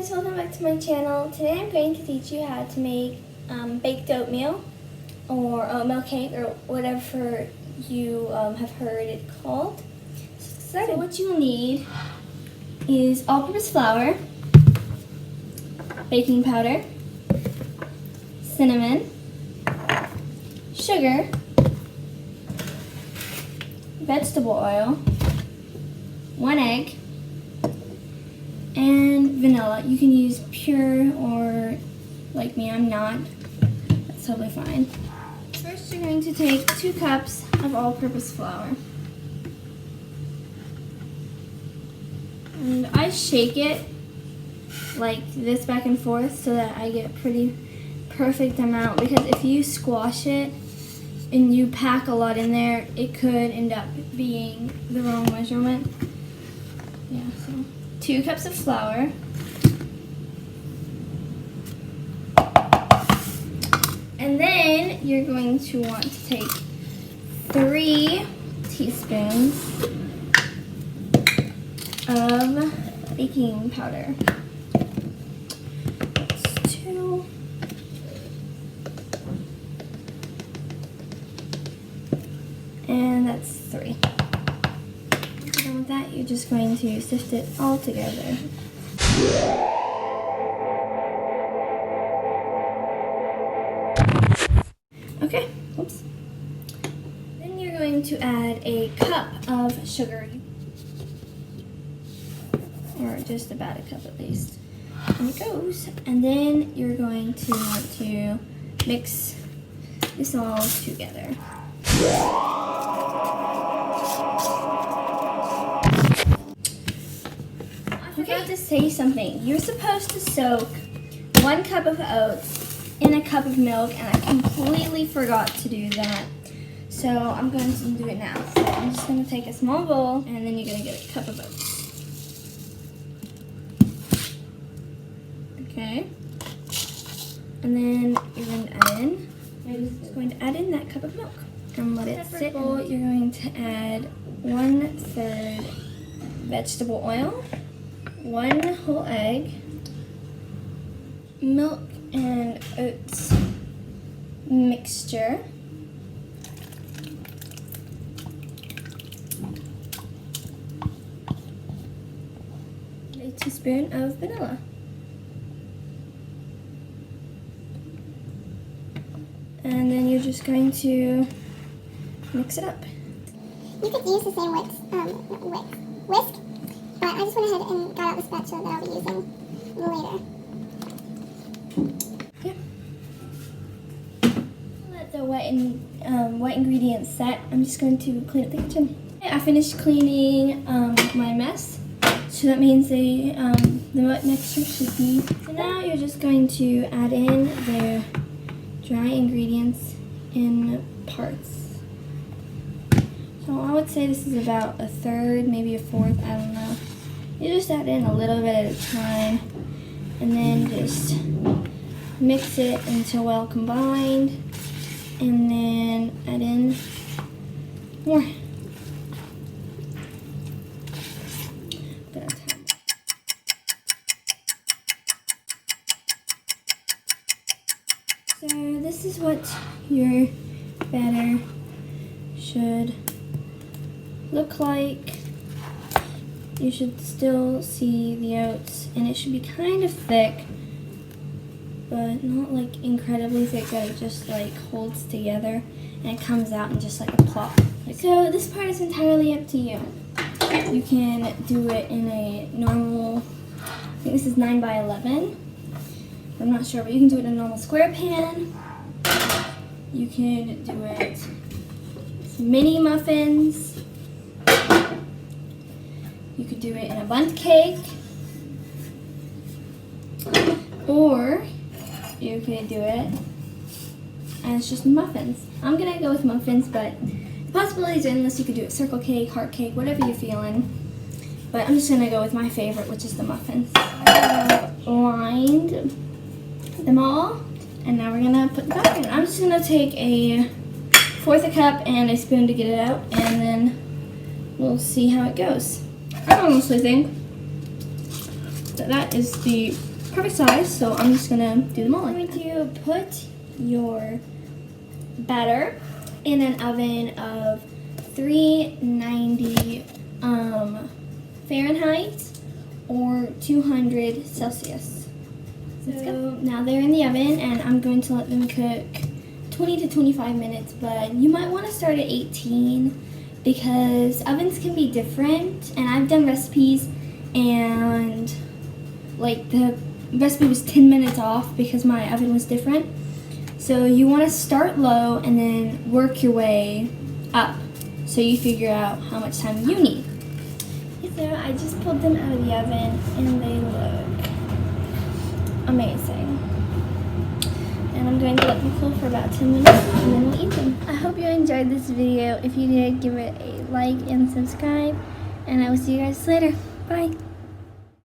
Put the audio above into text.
guys, welcome back to my channel. Today I'm going to teach you how to make baked oatmeal or oatmeal cake or whatever you have heard it called. So what you'll need is all-purpose flour, baking powder, cinnamon, sugar, vegetable oil, 1 egg, and vanilla. You can use pure or, like me, I'm not. That's totally fine. First, you're going to take 2 cups of all-purpose flour. And I shake it like this back and forth so that I get a pretty perfect amount, because if you squash it and you pack a lot in there, it could end up being the wrong measurement. Yeah, so 2 cups of flour, and then you're going to want to take 3 teaspoons of baking powder. That's 2. And that's 3. With that, you're just going to sift it all together. Okay, oops. Then you're going to add a cup of sugar, or just about a cup at least. And it goes. And then you're going to want to mix this all together. I forgot to say something. You're supposed to soak 1 cup of oats in a cup of milk, and I completely forgot to do that. So I'm going to do it now. So I'm just going to take a small bowl, and then you're going to get a cup of oats. Okay. And then you're going to add in that cup of milk and let it sit. Bowl, you're going to add 1/3 vegetable oil, 1 whole egg, milk and oats mixture, a teaspoon of vanilla, and then you're just going to mix it up. You could use the same whisk, but I just went ahead and got out the spatula that I'll be using later. Yeah. Let the wet ingredients set. I'm just going to clean up the kitchen. Okay, I finished cleaning my mess, so that means the wet mixture should be. So now you're just going to add in the dry ingredients in parts. So I would say this is about 1/3, maybe 1/4, I don't know. You just add in a little bit at a time, and then just mix it until well combined, and then add in more. So this is what your batter should look like. You should still see the oats, and it should be kind of thick, but not like incredibly thick that it just like holds together and it comes out in just like a plop. So this part is entirely up to you. You can do it in a normal, I think this is 9 by 11. I'm not sure, but you can do it in a normal square pan. You can do it as mini muffins. You could do it in a bundt cake, or you could do it as just muffins. I'm gonna go with muffins, but the possibilities are endless. You could do it circle cake, heart cake, whatever you're feeling. But I'm just gonna go with my favorite, which is the muffins. I've lined them all, and now we're gonna put the batter in. I'm just gonna take a 1/4 cup and a spoon to get it out, and then we'll see how it goes. I honestly think that is the perfect size, so I'm just gonna do them all. I'm going to put your batter in an oven of 390 Fahrenheit or 200 Celsius. So now they're in the oven, and I'm going to let them cook 20 to 25 minutes, but you might want to start at 18 because ovens can be different, and I've done recipes and like the recipe was 10 minutes off because my oven was different. So you want to start low and then work your way up so you figure out how much time you need. So I just pulled them out of the oven and they look amazing. And I'm going to let them cool for about 10 minutes and then we'll eat them. I hope you enjoyed this video. If you did, give it a like and subscribe. And I will see you guys later. Bye.